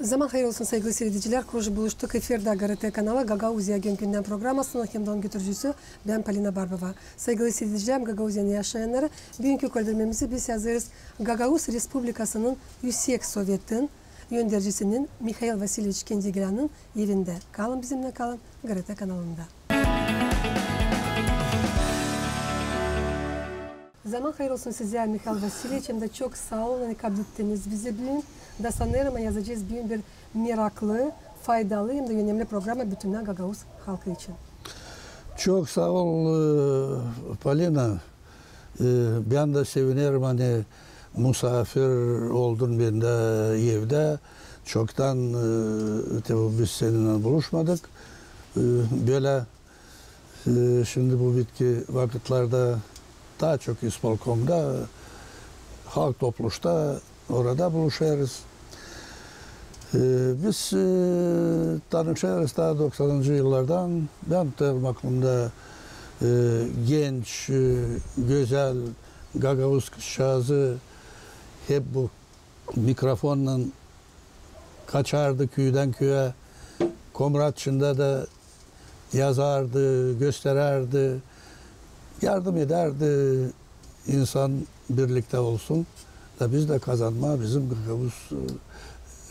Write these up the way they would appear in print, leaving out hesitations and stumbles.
Zaman hayır olsun sevgili seyirciler. Hoş buluştuk. Efirde GRT kanalı Gagauzya Günden programmasının hemden götürücüsü ben Polina Barbova. Sevgili seyirciler, Gagauzya'nı yaşayanları bugünkü kaldırmamızı biz yazarız. Gagauz Respublikası'nın Yüksek Sovyet'in yöndercisinin Mikhail Vasilyevich Kendigran'ın evinde. Kalın bizimle kalın GRT kanalında. Zaman hayır olsun size Mikhail Vasilyevich. Hem de çok sağ olun kabul ettiniz bizi bugün. Da sanırım yazacağız bugün bir meraklı, faydalı hem de önemli programı bütün Gagauz halkı için. Çok sağ ol Polina. Ben de sevinirim hani misafir oldun ben de evde. Çoktan biz seninle buluşmadık. Böyle şimdi bu bitki vakitlerde daha çok İspolkom'da, halk topluluşta orada buluşuyoruz. Biz tanışıyoruz daha 90'lı yıllardan. Ben benim aklımda genç, güzel Gagavuz kızcağızı hep bu mikrofonla kaçardı köyden köye. Komratçı'nda da yazardı, göstererdi, yardım ederdi. İnsan birlikte olsun da biz de kazanma bizim Gagavuz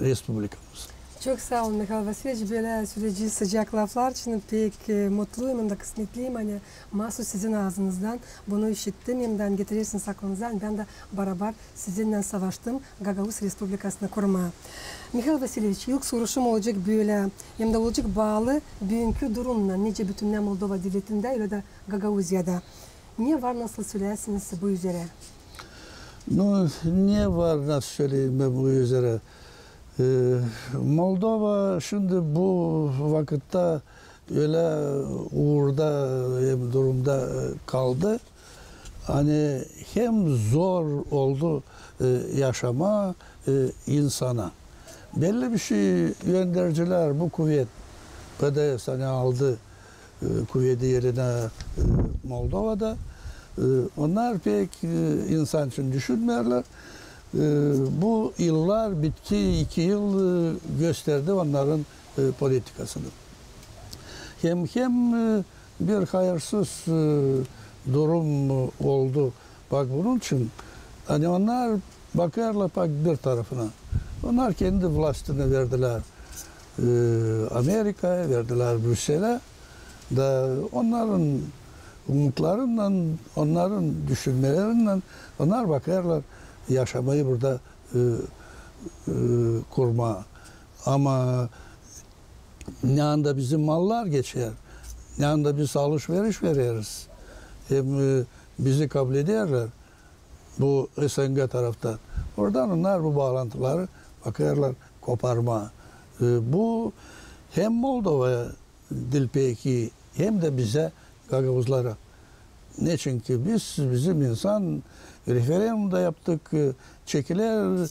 Respublikamız. Çok sağ olun Mikhail Vasilyevich. Böyle süreci sıcak laflar için pek mutluyum hem de kısmetliyim. Hani mahsus sizin ağzınızdan bunu işittim. Hem de getirirsiniz aklınızdan. Ben de beraber sizinle savaştım Gagavuz Respublikası'nı kurmaya. Mikhail Vasilyevich, ilk soruşum olacak böyle. Hem de olacak bağlı bugünkü durumla. Nice bütün Moldova devletinde öyle de Gagavuzya'da. Niye var nasıl söylersiniz bu üzere? No, niye var nasıl söyleyeyim ben bu üzere? Moldova şimdi bu vakitte öyle uğurda durumda kaldı. Hani hem zor oldu yaşama insana. Belli bir şey göndericiler bu kuvvet PDS hani aldı kuvveti yerine Moldova'da. Onlar pek insan için düşünmüyorlar. Bu yıllar bitki 2 yıl gösterdi onların politikasını. Hem bir hayırsız durum oldu. Bak bunun için hani onlar bakarlar bak bir tarafına. Onlar kendi vlastını verdiler Amerika'ya, verdiler Brüksel'e. Da onların umutlarından, onların düşünmelerinden onlar bakarlar yaşamayı burada kurma. Ama ne anda bizim mallar geçer, ne anda biz alışveriş veririz. Hem bizi kabul ederler bu SNG taraftan. Oradan onlar bu bağlantıları bakarlar koparma. Bu hem Moldova'ya dil peki hem de bize Gagavuzlara. Ne çünkü bizim insan referandumda yaptık, çekiler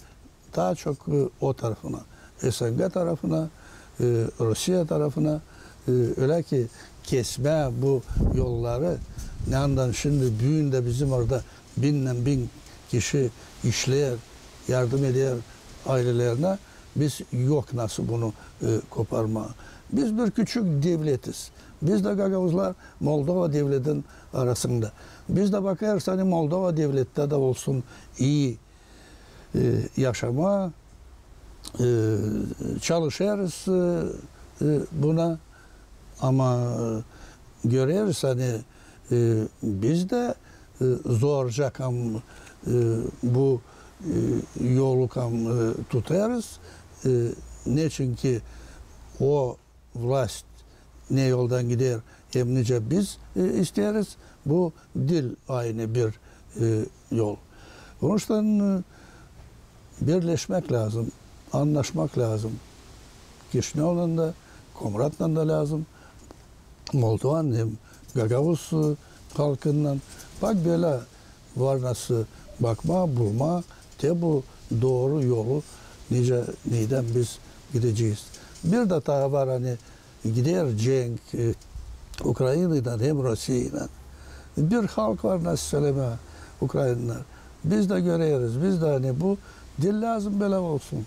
daha çok o tarafına, SNG tarafına, Rusya tarafına, öyle ki kesme bu yolları. Ne andan şimdi büyüğünde bizim orada 1000 kişi işler, yardım eder ailelerine. Biz yok nasıl bunu koparma. Biz bir küçük devletiz. Biz de Gagavuzlar Moldova devletin arasında. Biz de bakarız hani Moldova devlette de olsun iyi yaşama çalışırız buna ama görürüz hani biz de zorca bu yolu tutarız. Ne çünkü o vlast ne yoldan gider hem nice biz isteriz. Bu dil aynı bir yol. Onun için birleşmek lazım, anlaşmak lazım. Kişineoğlu'nun da, Komrat'la da lazım. Moldova'nın hem Gagavuz halkından. Bak böyle var nasıl bakma, bulma, de bu doğru yolu neden biz gideceğiz. Bir de daha var hani gider cenk Ukrayna'dan hem Rusya'dan. Bir halk var nasıl söyleme Ukraynalılar. Biz de görüyoruz. Biz de hani bu dil lazım böyle olsun.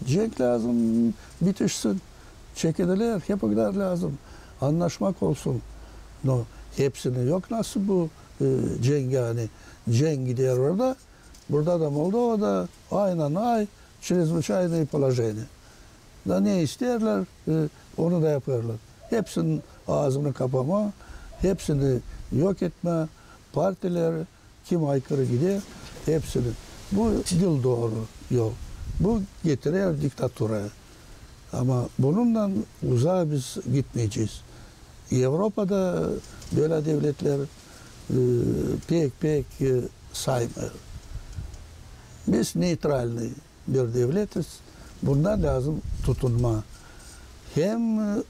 Cenk lazım, bitişsin. Çekilirler, yapılar lazım. Anlaşmak olsun. No, hepsini yok. Nasıl bu cenk yani? Cenk gidiyor orada. Burada da Moldova'da aynen çreзвычайное положение. Da ne isterler onu da yaparlar. Hepsinin ağzını kapama, hepsini yok etme, partiler kim aykırı gider, hepsini. Bu dil doğru yol. Bu getirir diktatöraya. Ama bununla uzağa biz gitmeyeceğiz. Avrupa'da böyle devletler pek saymıyor. Biz neytralni bir devletiz. Bundan lazım tutunma. Hem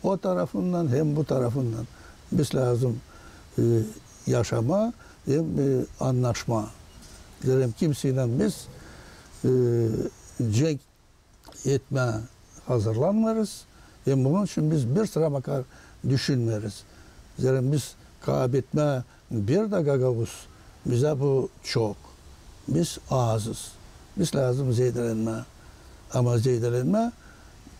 o tarafından hem bu tarafından. Biz lazım yaşama hem anlaşma. Derim kimseyle biz cenk etme hazırlanmıyoruz. Hem bunun için biz bir sıra bakar düşünmeriz. Derim biz kaybetme bir de gagavuz. Bize bu çok. Biz azız. Biz lazım zeydelenme. Ama zeydelenme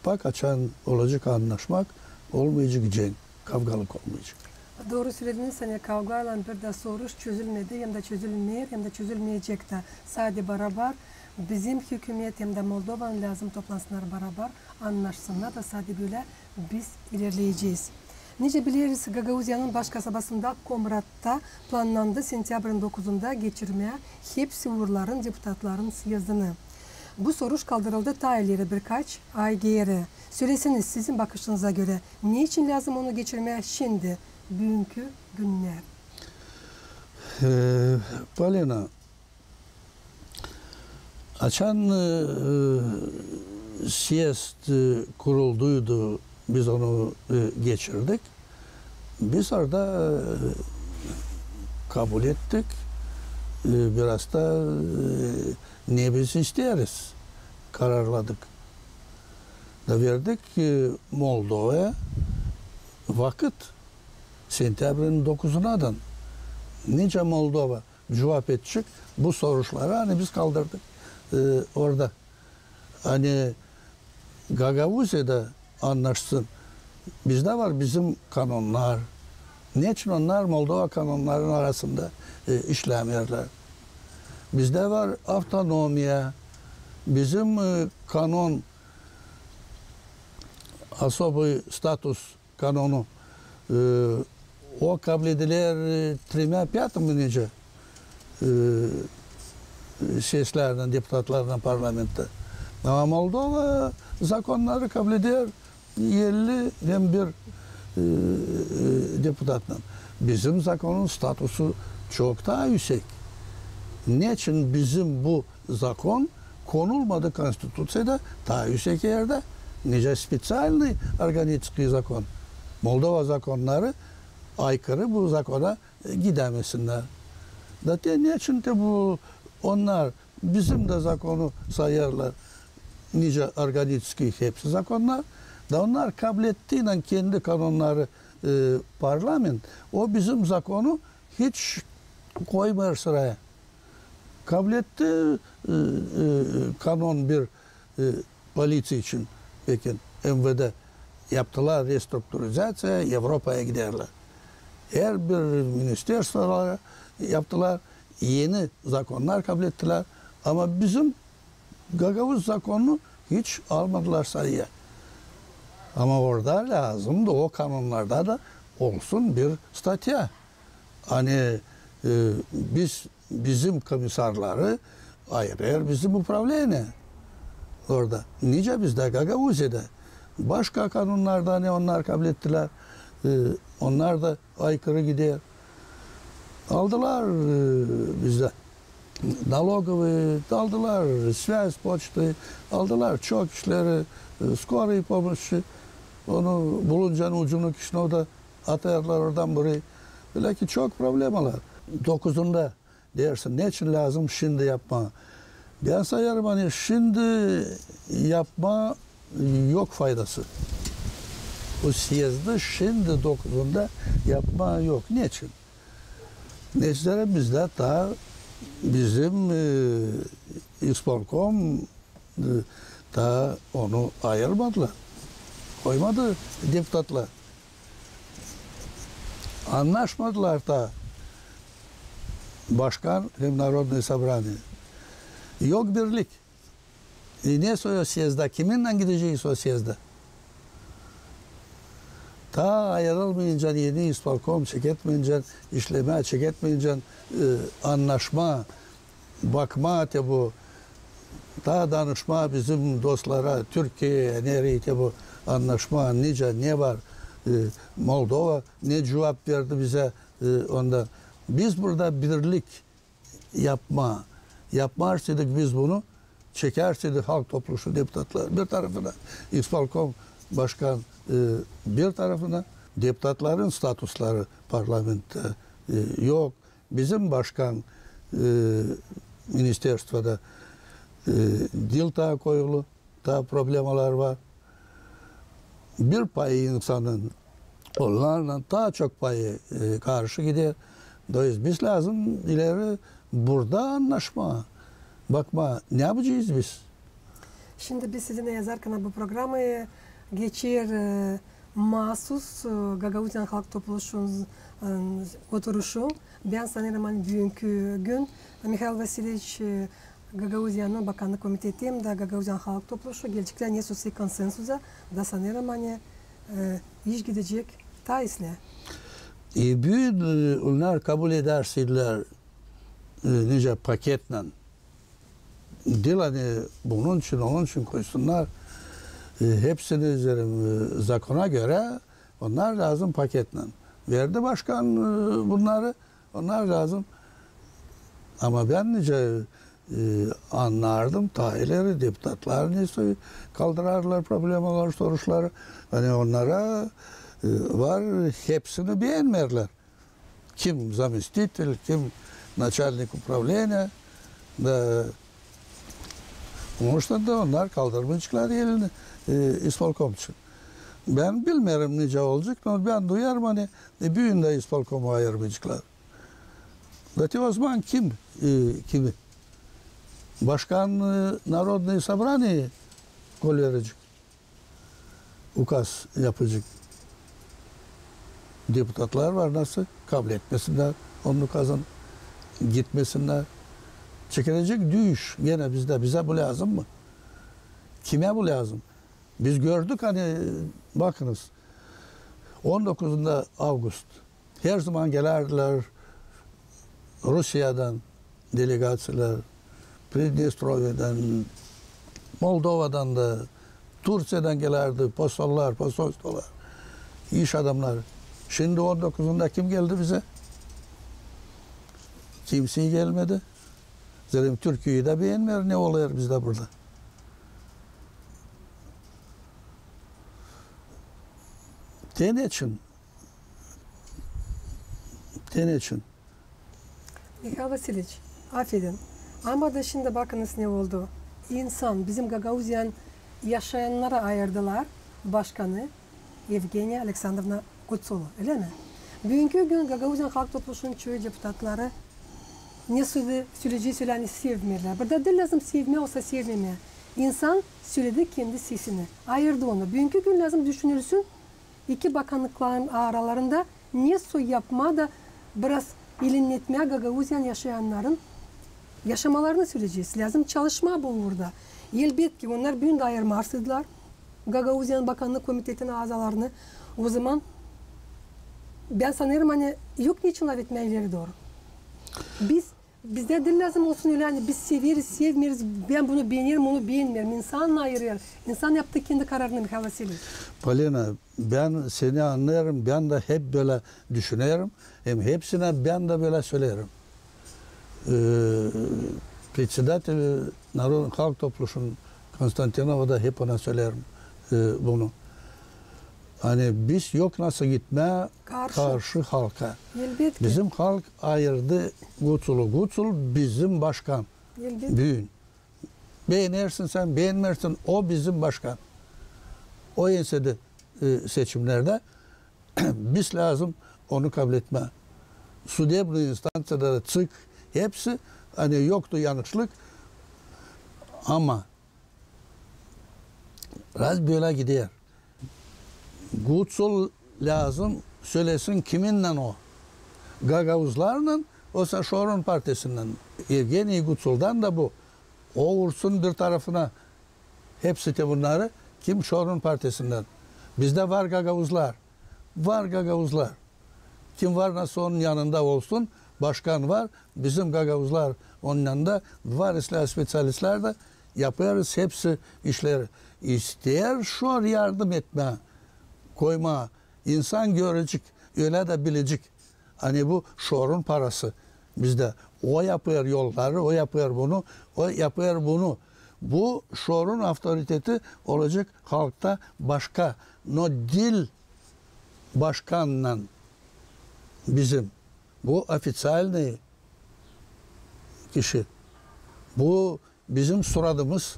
bak açan olacak anlaşmak olmayacak cenk. Kavgalık olmayacak. Doğru söylediniz. Hani kavgayla bir de soruş çözülmedi. Hem de çözülmüyor hem de çözülmeyecek de. Sadece beraber bizim hükümet hem de Moldova'nın lazım toplansınlar beraber anlaşsınlar da sadece böyle biz ilerleyeceğiz. Nice biliriz Gagavuzya'nın baş kasabasında Komrat'ta planlandı sentyabrın 9'unda geçirmeye hepsi uğurların deputatların siyazdığını. Bu soruş kaldırıldı ta ileri birkaç ay geri. Söyleseniz sizin bakışınıza göre ne için lazım onu geçirmeye şimdi, bugünkü günler? Polina, açan siyest kurulduydu, biz onu geçirdik. Biz orada kabul ettik. Biraz da ne biz isteriz kararladık. Da verdik Moldova'ya vakit sentyabrın 9'unadan nice Moldova cevap edecek bu soruşları hani biz kaldırdık orada. Hani Gagavuzya'da anlaşsın. Bizde var bizim kanunlar. Niçin onlar Moldova kanunlarının arasında işlemiyorlar? Bizde var avtonomiya. Bizim kanun особый status kanunu o kabul edilir 3-5 nece seslerden, deputatlardan parlamentte. Ama Moldova zakonları kabul eder 50 hem bir deputatla. Bizim zakonun statusu çok daha yüksek. Niçin bizim bu zakon konulmadı konstitüsyada daha yüksek yerde? Nice spesialni organitski zakon. Moldova zakonları aykırı bu zakona gidemesinler. Zaten niçin de bu onlar bizim de zakonu sayarlar. Nice organitski hepsi zakonlar. Da onlar kabul ettiğiyle kendi kanunları parlament o bizim zakonu hiç koymuyor sıraya. Kabul etti kanun bir politsiya için Pekin MVD yaptılar restruktürizasyaya Avrupa'ya giderler. Her bir ministerstolara yaptılar. Yeni zakonlar kabul ettiler. Ama bizim Gagavuz zakonunu hiç almadılar sayıya. Ama orada lazımdı o kanunlarda da olsun bir statya. Hani bizim komisarları ayırır bizim upravlene orada. Nice bizde Gagavuzya'da başka kanunlarda ne onlar kabul ettiler. Onlar da aykırı gider. Aldılar bizde. Налоговые aldılar, связь, почты aldılar, çok işleri, скорой помощи. Onu buluncanın ucunu kişine o da atayarlar oradan buraya. Böyle ki çok problem var. 9'unda dersin, ne için lazım şimdi yapma. Ben sayarım hani şimdi yapma yok faydası. O siyezde şimdi 9'unda yapma yok. Niçin? Neçlere bizde daha bizim İspolkom Daha onu ayırmadılar. Koymadı deputatlar. Anlaşmadılar da. Başkan hem Народное собрание. Yok birlik. Ne o siyezde? Kiminle gideceğiz o siyezde? Ta ayrılmayınca yeni isparkom çeketmeyince, işleme çeketmeyince anlaşma, bakma bu, ta danışma bizim dostlara, Türkiye'ye nereye bu anlaşma, ne var, Moldova ne cevap verdi bize ondan. Biz burada birlik yapmarsaydık biz bunu, çekerseydik halk topluluğu deputatlar bir tarafına, İsparkom başkan bir tarafına, deputatların statusları parlamentte yok. Bizim başkan ministerstvoda dil daha koyulu, daha problemler var. Bir payı insanın onlarla daha çok payı karşı gider. Dolayısıyla biz lazım ileri burada anlaşma. Bakma ne yapacağız biz? Şimdi biz sizinle yazarken bu programı geçir mahsus Gagauzyan Halk Topluluğu'nun oturuşu. Ben sanırım hani bugünkü gün Mikhail Vasilievich Gagauzyan'ın Bakanlık Komitesi'nde Gagauzyan Halk Topluluğu gelecekler ne sosyal konsensusa da sanırım hani iş gidecek taisle. Büyük onlar kabul ederseler nice paketle dil hani bunun için onun için koysunlar hepsini üzerim zakona göre onlar lazım paketle. Verdi başkan bunları onlar lazım. Ama ben nice anlardım tahileri deputatlar neyse kaldırarlar problemler soruşları hani onlara var hepsini beğenmerler. Kim zamestitel, kim начальник управления da Onuştan da onlar kaldırmışlar elini İspolkom için. Ben bilmiyorum nice olacak ama ben duyarım hani büyüğünde İspolkom'u ayırmışlar. Zaten o zaman kimi? Başkan Народное собрание gol verecek. Ukaz yapacak. Deputatlar var nasıl? Kabul etmesinler. Onu kazan gitmesinler. Çekilecek düğüş gene bizde. Bize bu lazım mı? Kime bu lazım? Biz gördük hani bakınız 19'unda Ağustos her zaman gelirdiler Rusya'dan delegasyonlar, Pridnestrovye'den, Moldova'dan da, Türkiye'den gelirdi posollar, iş adamlar. Şimdi 19'unda kim geldi bize? Kimse gelmedi. Zaten Türkiye'yi de beğenmiyor. Ne oluyor bizde burada? Ne için? Mikhail Vasilievich, affedin. Ama da şimdi bakınız ne oldu. İnsan, bizim Gagauzyan yaşayanlara ayırdılar. Başkanı Evgeniya Aleksandrovna Kutsova, öyle mi? Bugünkü gün Gagauzyan Halk Topluluğu'nun çoğu deputatları ne söyleyeceği söyleni sevmiyorlar. Burada değil lazım sevme olsa sevmeme. İnsan söyledi kendi sesini. Ayırdı onu. Bugünkü gün lazım düşünülsün. İki bakanlıkların aralarında ne yapma da biraz ilinletmeye Gagauzyan yaşayanların yaşamalarını söyleyeceğiz. Lazım çalışma bu burada. Elbette ki onlar bugün de ayırmarsızlar. Gagauzyan Bakanlık Komitesi'nin azalarını. O zaman ben sanırım hani yok niçin laf etmeyeleri doğru. Bizde dil lazım olsun öyle hani biz severiz, sevmiyoruz. Ben bunu beğenirim, onu beğenmiyorum. İnsanla ayırıyor. İnsan yaptı kendi kararını Mikhail Vasilievich. Polina, ben seni anlıyorum. Ben de hep böyle düşünüyorum. Hem hepsine ben de böyle söylerim. Председатель Народного Halk Topluluğu'nun Konstantinova da hep ona söylerim bunu. Hani biz yok nasıl gitme karşı halka. Elbette. Bizim halk ayırdı Guçul'u. Guçul bizim başkan. Elbette. Büyün. Beğenirsin sen, beğenmezsin. O bizim başkan. O ensede seçimlerde biz lazım onu kabul etme. Судебные instansiyalara çık. Hepsi hani yoktu yanlışlık. Ama Biraz böyle gidiyor. Gutsul lazım söylesin kiminle o? Gagavuzlarla, olsa Şorun Partisi'nden. Evgeni Gutsul'dan da bu. O vursun bir tarafına. Hepsi de bunları. Kim? Şorun Partisi'nden. Bizde var Gagavuzlar. Var Gagavuzlar. Kim var nasıl onun yanında olsun. Başkan var. Bizim Gagavuzlar onun yanında. Var İslam spesyalistler de yapıyoruz hepsi işleri. İsteyer şu yardım etme, koyma. İnsan görecek, öyle de bilecek. Hani bu Şorun parası bizde. O yapıyor yolları, o yapıyor bunu, o yapıyor bunu. Bu Şorun otoriteti olacak halkta başka. No dil başkanla bizim. Bu ofisyal kişi. Bu bizim suradımız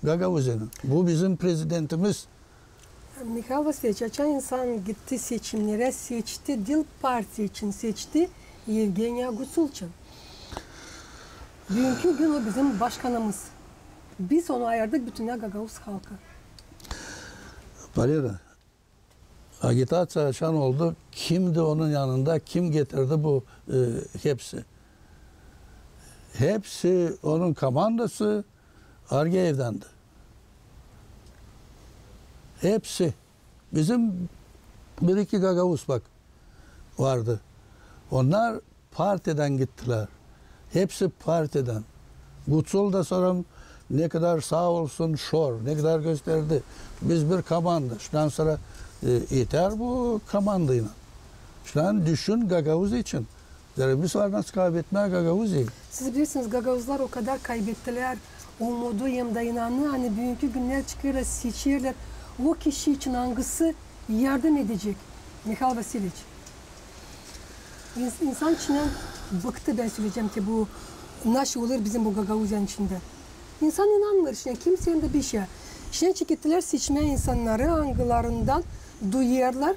Gagavuzya'nın. Bu bizim prezidentimiz. Mikhail Vasilyevich, açan insan gitti seçimlere, seçti, Dil Parti için seçti, Yevgenia Gutsul için. Bugünkü gün o bizim başkanımız. Biz onu ayırdık bütün Gagavuz halka. Valera, agitasyya açan oldu. Kimdi onun yanında, kim getirdi bu hepsi? Hepsi onun komandası Argeyev'dendi. Hepsi. Bizim bir iki Gagavuz bak vardı. Onlar partiden gittiler. Hepsi partiden. Gutsul da sonra ne kadar sağ olsun Şor, ne kadar gösterdi. Biz bir komanda. Şundan sonra yeter bu komandayla. Şundan düşün Gagavuz için. Biz var nasıl kaybetmeye Gagavuz'u. Siz bilirsiniz Gagavuzlar o kadar kaybettiler. Umudu hem de inanı hani bugünkü günler çıkıyorlar, seçiyorlar. O kişi için hangisi yardım edecek? Mikhail Vasilyevich. İnsan içinden bıktı, ben söyleyeceğim ki bu nasıl olur bizim bu Gagavuzyan içinde. İnsan inanmıyor işte kimsenin de bir şey. Şimdi çekittiler seçme insanları hangilarından duyarlar.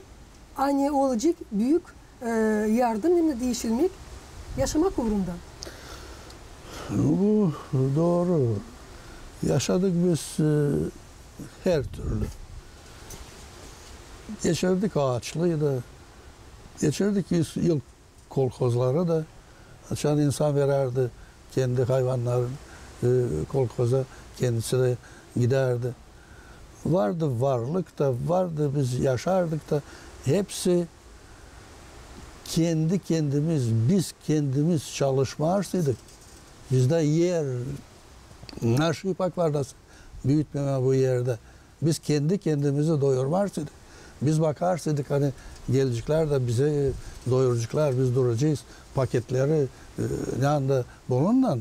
Hani olacak büyük yardım hem de değişilmek yaşamak uğrunda. Bu doğru. Yaşadık biz her türlü. Geçirdik ağaçlıyı da, geçirdik 100 yıl kolkozları da. Açan insan verirdi kendi hayvanların kolkoza, kendisi de giderdi. Vardı varlık da, vardı biz yaşardık da, hepsi kendi kendimiz, biz kendimiz çalışmarsaydık. Bizde yer, naşipak vardı büyütmeme bu yerde. Biz kendi kendimizi doyurmarsaydık. Biz bakarsaydık hani gelecekler de bize doyuracaklar, biz duracağız. Paketleri yanında bununla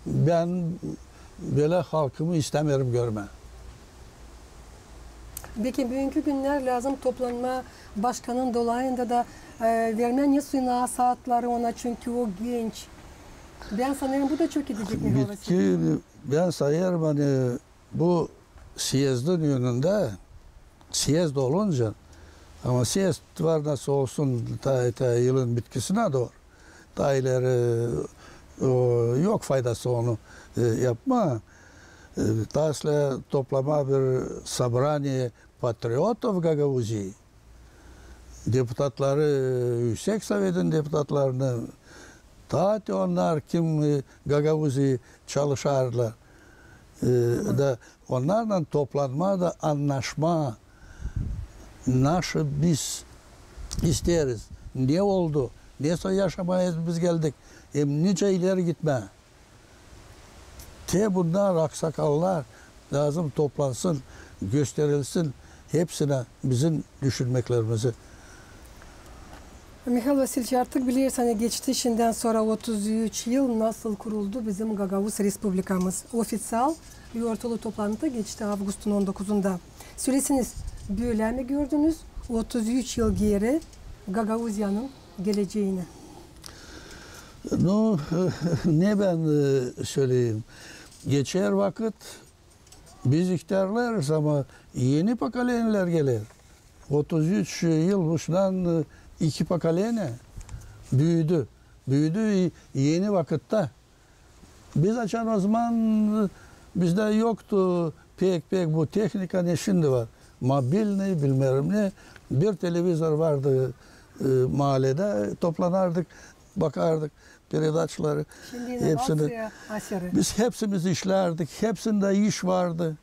ben böyle halkımı istemiyorum görme. Peki bugünkü günler lazım toplanma başkanın dolayında da vermen suyuna saatleri ona çünkü o genç. Ben sanırım bu da çok edecek Mikhail Vasilyevich. Ben sayarım hani bu siyezdin yönünde siyezd olunca ama siyezd var nasıl olsun ta yılın bitkisine doğru. Ta ileri yok faydası onu yapma. Tasla toplama bir sabrani patriotov Gagavuzii. Deputatları, Yüksek Sovet'in deputatlarını taati onlar kim Gagavuzii çalışarlar. Da onlarla toplanma da anlaşma. Naşı biz isteriz. Ne oldu? Neyse yaşamaya biz geldik. Nice ileri gitme. Bunlar aksakallar lazım toplansın, gösterilsin hepsine bizim düşünmeklerimizi. Mikhail Vasilyevich artık biliyorsun hani geçti şimdiden sonra 33 yıl nasıl kuruldu bizim Gagavuz Respublikamız. Ofisyal bir ortalığı toplantı geçti Ağustos'un 19'unda. Söylesiniz böyle mi gördünüz 33 yıl geri Gagavuzya'nın geleceğini? No, ne ben söyleyeyim. Geçer vakit biz ihtiyarlarız ama yeni pakaleneler gelir. 33 yıl boşundan 2 pakalene büyüdü. Büyüdü yeni vakitte. Biz açan o zaman bizde yoktu pek bu teknika ne şimdi var. Mobil ne bilmem ne. Bir televizör vardı mahallede. Toplanardık, bakardık perdeçleri. Şimdi Hepsini, aşırı. biz hepsimiz işlerdik. Hepsinde iş vardı.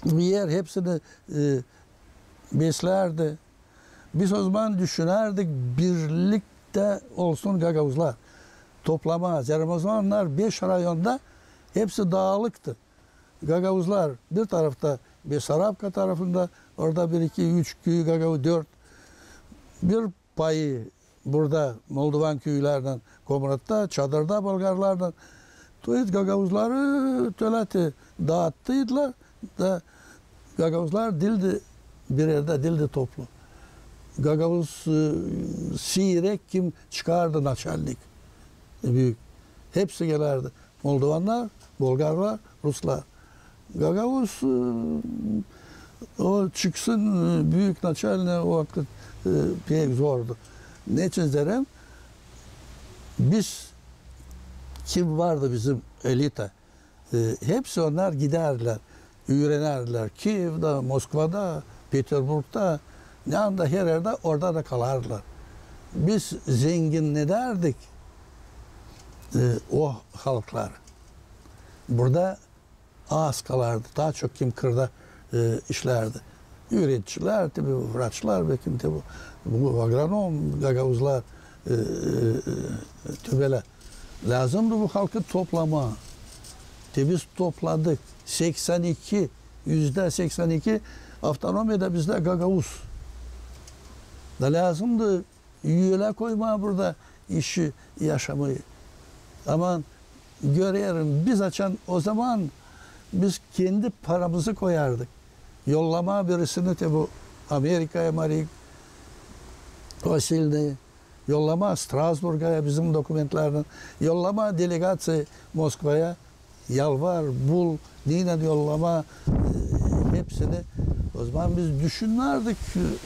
Bir yer hepsini beslerdi. Biz o zaman düşünerdik birlikte olsun Gagavuzlar. Toplamaz. Yani o zamanlar 5 rayonda hepsi dağılıktı. Gagavuzlar bir tarafta Besarabka tarafında, orada 1, 2, 3 köy Gagavuz 4. Bir payı burada Moldovan köylerden, Komrat'ta, Çadır'da Bulgarlardan. Tuyut Gagavuzları töleti dağıttıydılar da Gagavuzlar dildi bir yerde, dildi toplu. Gagavuz Siyrek kim çıkardı naçalnik büyük. Hepsi gelerdi. Moldovanlar, Bulgarlar, Ruslar. Gagavuz o çıksın büyük naçalnik o vakit pek zordu. Ne için derim? Biz kim vardı bizim elite? Hepsi onlar giderler, öğrenerler. Kiev'de, Moskova'da, Peterburg'da, ne anda her yerde orada da kalarlar. Biz zengin ne derdik? O halklar. Burada az kalardı. Daha çok kim kırda işlerdi. Üreticiler, tabi vraçlar, belki bu agronom, Gagavuzlar, tübeler. Lazımdı bu halkı toplama. Biz topladık. %82 avtonomide bizde Gagavuz. Da lazımdı üyele koyma burada işi, yaşamayı. Ama görüyorum biz açan o zaman biz kendi paramızı koyardık. Yollama birisini de bu Amerika'ya Vasil'de yollama Strasbourg'a bizim dokumentlerden yollama delegasyon Moskova'ya yalvar, bul, yine yollama hepsini. O zaman biz düşünürdik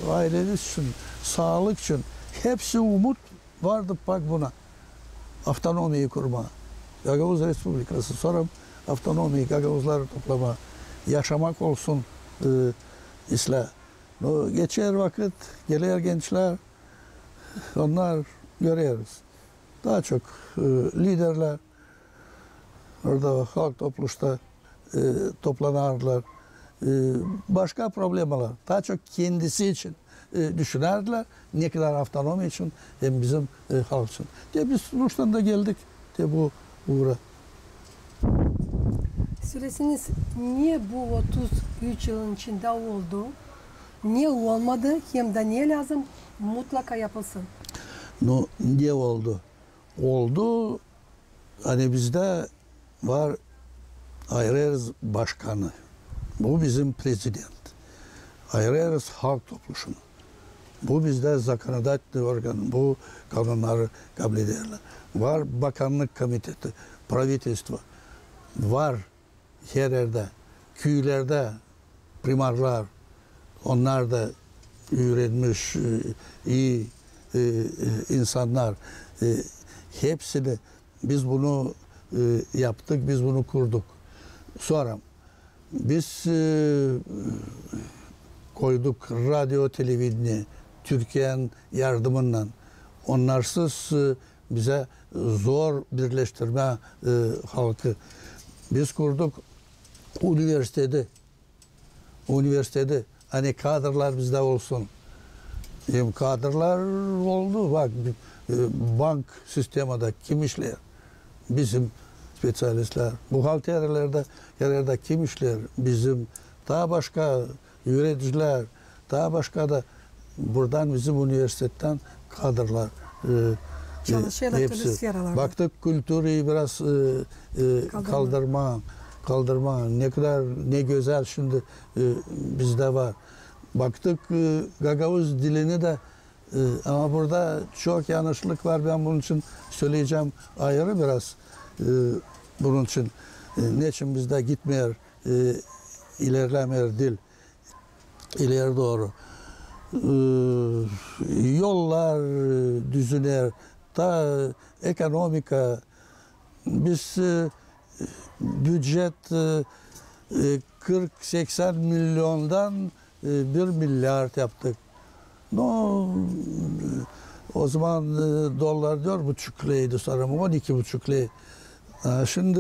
ailemiz için, sağlık için. Hepsi umut vardı bak buna. Avtonomiyi kurma. Gagavuz Respublikası sonra avtonomiyi, Gagavuzları toplama, yaşamak olsun isla. O geçer vakit, gelir gençler, onlar görüyoruz. Daha çok liderler orada halk topluluşta toplanarlar. Başka problemler. Daha çok kendisi için düşünerler. Ne kadar avtonomi için hem bizim halk için. De biz Rus'tan da geldik de bu uğra. Söylesiniz niye bu 33 yılın içinde oldu? Niye olmadı? Hem de niye lazım? Mutlaka yapılsın. No, niye oldu? Oldu. Hani bizde var Ayrıyız Başkanı. Bu bizim prezident. Ayrıyız halk topluluğu. Bu bizde zakonodательный organ. Bu kanunları kabul ederler. Var bakanlık komitesi, правительство. Var her yerde, köylerde primarlar. Onlar da öğrenmiş iyi insanlar. Hepsini biz bunu yaptık, biz bunu kurduk. Sonra biz koyduk radyo, televizyon, Türkiye'nin yardımıyla. Onlarsız bize zor birleştirme halkı. Biz kurduk üniversitede hani kadrlar bizde olsun. Hem kadrlar oldu. Bak bank sisteminde kim işler? Bizim spesyalistler. Buhalterlerde yerlerde kim işler? Bizim. Daha başka yöneticiler, daha başka da buradan bizim üniversitetten kadrlar. Çalışıyorlar türlü sferalarda. Baktık kültürü biraz kaldırma. Ne kadar ne güzel şimdi bizde var. Baktık Gagavuz dilini de ama burada çok yanlışlık var. Ben bunun için söyleyeceğim ayrı biraz. Bunun için ne için bizde gitmiyor, ilerlemiyor dil. İleri doğru. Yollar düzünür. Da ekonomika. Biz bütçet 40-80 milyondan 1 milyar yaptık. No, o zaman dolar 4,5 liraydı sonra 12,5 lira. Şimdi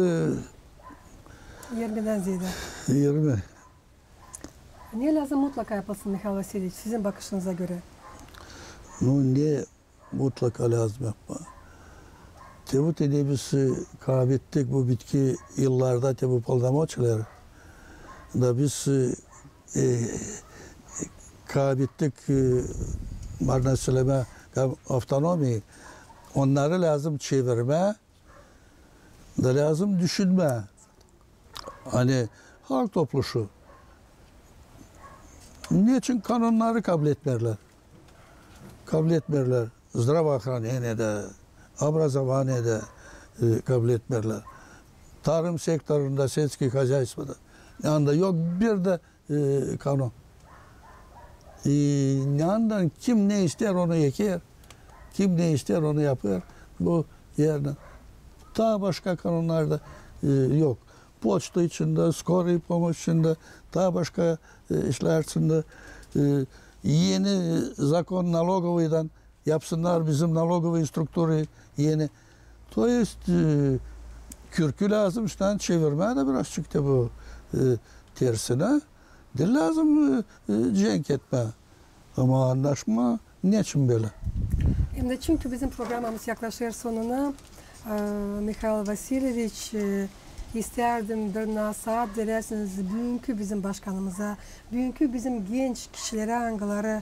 20'den ziyade. 20. Niye lazım mutlaka yapılsın Mikhail Vasilyevich sizin bakışınıza göre? Ne mutlaka lazım yapma. Tebut biz kaybettik bu bitki yıllarda tebut poldamoçları. Da biz kaybettik Marna söyleme avtonomi. Onları lazım çevirme, da lazım düşünme. Hani halk topluşu. Niçin kanunları kabul etmerler? Kabul etmerler. Zdravahraniyede, образованiyede kabul etmerler. Tarım sektöründe, selski hacayismada. Yani yok bir de kanun. Yandan kim ne ister onu eker, kim ne ister onu yapar. Bu yerden. Daha başka kanunlarda yok. Poçta içinde, skori pomoç içinde, daha başka işler içinde yeni zakon nalogovıydan yapsınlar bizim nalogovı struktürü yeni. To есть kürkü lazım işte çevirmeye de biraz çıktı bu tersine. De lazım cenk etme. Ama anlaşma niçin böyle? Hem de çünkü bizim programımız yaklaşıyor sonuna. Mikhail Vasilyevich isterdim bir nasihat dilerseniz bugünkü bizim başkanımıza, bugünkü bizim genç kişilere hangileri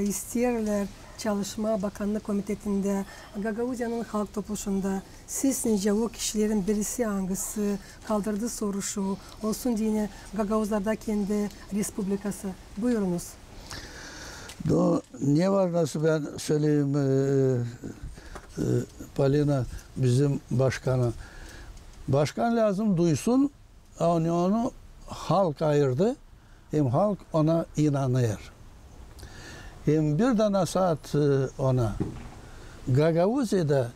isterler çalışma bakanlık komitetinde, Gagavuzya'nın halk topluluğunda siz nice o kişilerin birisi hangisi kaldırdığı soru şu olsun diye Gagavuzlarda kendi respublikası. Buyurunuz. Ne var nasıl ben söyleyeyim Polina bizim başkanı. Başkan lazım duysun, onu halk ayırdı, hem halk ona inanıyor. Hem bir de nasihat ona, Gagavuzya'da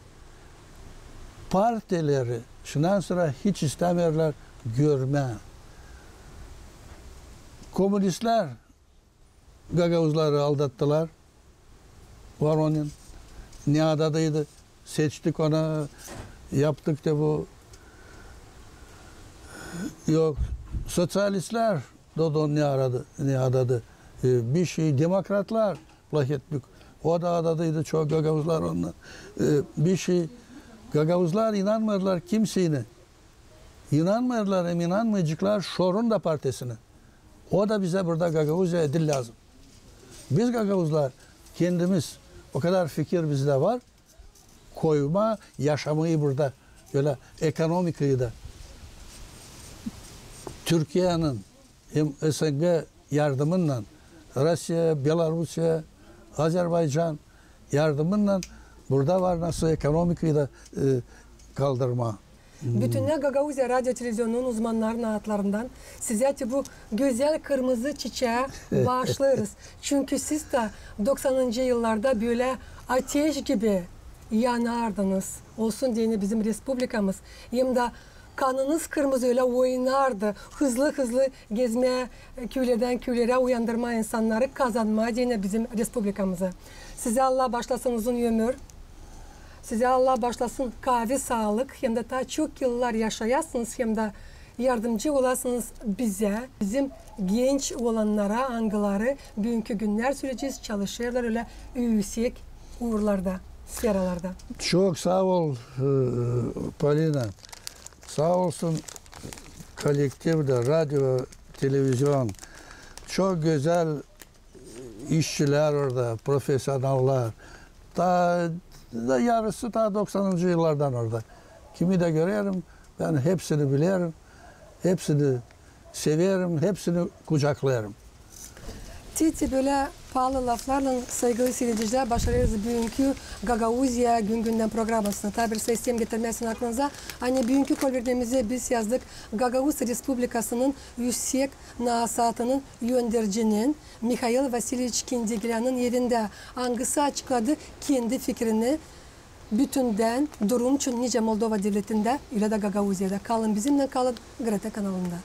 partileri şundan sonra hiç istemiyorlar görme. Komünistler Gagavuzları aldattılar. Voronin Niğda'daydı. Seçtik ona, yaptık da bu. Yok, sosyalistler Dodon Niğda'da. Bir şey, demokratlar Plaketbük. O da adadıydı çok Gagavuzlar onlar. Bir şey, Gagavuzlar inanmıyorlar kimseyine. İnanmıyorlar, hem inanmayacaklar Şorun da partisine. O da bize burada Gagavuzya edil lazım. Biz Gagavuzlar kendimiz o kadar fikir bizde var. Koyma yaşamayı burada böyle ekonomikayı da Türkiye'nin hem SNG yardımıyla Rusya, Belarusya, Azerbaycan yardımıyla burada var nasıl ekonomikayı da kaldırma. Bütün Gagavuzya Radyo Televizyonu'nun uzmanlarının adlarından size bu güzel kırmızı çiçeğe bağışlarız. Çünkü siz de 90. yıllarda böyle ateş gibi yanardınız. Olsun diye bizim respublikamız. Hem de kanınız kırmızı öyle oynardı. Hızlı hızlı gezmeye, köylerden köylere uyandırma insanları kazanmaya diye bizim respublikamıza. Size Allah başlasın uzun ömür. Size Allah başlasın kahve sağlık. Hem de daha çok yıllar yaşayasınız hem de yardımcı olasınız bize. Bizim genç olanlara, hangileri bugünkü günler süreceğiz, çalışıyorlar öyle yüksek uğurlarda, sferalarda. Çok sağ ol Polina. Sağ olsun kolektifde, radyo, televizyon. Çok güzel işçiler orada, profesyoneller. Da yarısı ta 90. yıllardan orada. Kimi de görüyorum, ben hepsini biliyorum. Hepsini severim, hepsini kucaklarım. Titi böyle pahalı laflarla saygılı seyirciler başarıyoruz bugünkü Gagavuzya günden programısını. Tabi sistem getirmesin aklınıza. Hani bugünkü kolverdiğimizi biz yazdık. Gagavuz Respublikası'nın yüksek nasihatının yöndericinin Mikhail Vasilyevich Kindigilyan'ın yerinde hangisi açıkladı kendi fikrini bütünden durum için nice Moldova devletinde ile de Gagavuzya'da. Kalın bizimle kalın Grete kanalında.